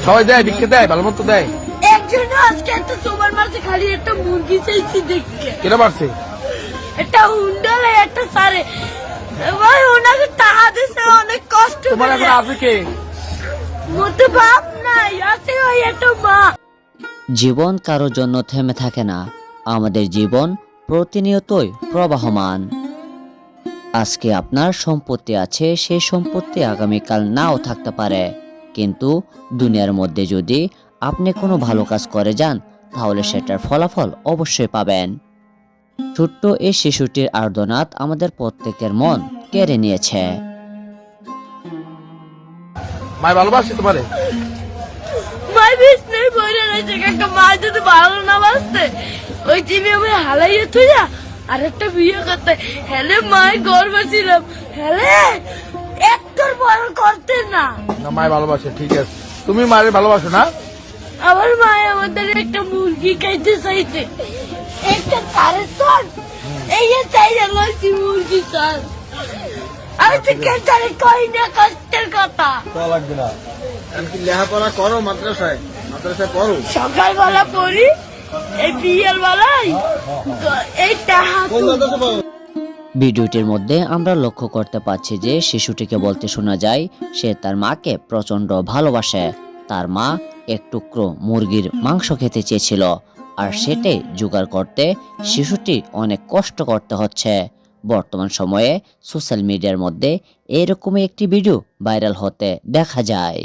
সবাই দেয়, ভিক্ষে দেয়, ভালো মতো দেয়। একজন আজকে একটা তোমার মাঝে খালি একটা মুরগি চাইছি দেখতে। কেনা পারছে একটা হুন্ডালে একটা সারে ভাই ওনাকে টাকা দিছে অনেক কষ্ট তোমার করে। এখন আছে কে? মতো বাপ নাই, আছে ওই একটা মা। জীবন কারোর জন্য থেমে থাকে না, আমাদের জীবন প্রতিনিয়তই প্রবাহমান। আজকে আপনার সম্পত্তি আছে, সেই সম্পত্তি আগামীকাল নাও থাকতে পারে, কিন্তু দুনিয়ার মধ্যে যদি আপনি কোনো ভালো কাজ করে যান তাহলে সেটার ফলাফল অবশ্যই পাবেন। ছোট্ট এই শিশুটির আর্তনাদ আমাদের প্রত্যেকের মন কেড়ে নিয়েছে। মায় ভালোবাসে তোমারে? মাই বিষ্ণু বইরে রয়েছে একটা মা যদি ভালো না বাসতে ওই টিভি আমি হালাইয়ে তুইয়া আরেকটা বিয়ে করতে হেলে মায় গর্ব ছিলাম, হেলে একটার বড় করতে না। না, মায় ভালোবাসে, ঠিক আছে। তুমি মায়ের ভালোবাসো না? আমার মায় আমাদের একটা মুরগি খাইতে চাইছে, একটা তারে সন এই যে চাইলে লইছি মুরগি সন। আমি তো কেটারে কই না কষ্টের কথা। লাগবে না। কি লেখাপড়া করো? মাদ্রাসায় পড়ো? সকালবেলা পড়ি, এই বিয়ের বেলায় এই টাহা ভিডিওটির মধ্যে আমরা লক্ষ্য করতে পারছি যে শিশুটিকে বলতে শোনা যায় সে তার মাকে প্রচণ্ড ভালোবাসে। তার মা এক টুকরো মুরগির মাংস খেতে চেয়েছিল, আর সেটাই জোগাড় করতে শিশুটি অনেক কষ্ট করতে হচ্ছে। বর্তমান সময়ে সোশ্যাল মিডিয়ার মধ্যে এরকমই একটি ভিডিও ভাইরাল হতে দেখা যায়।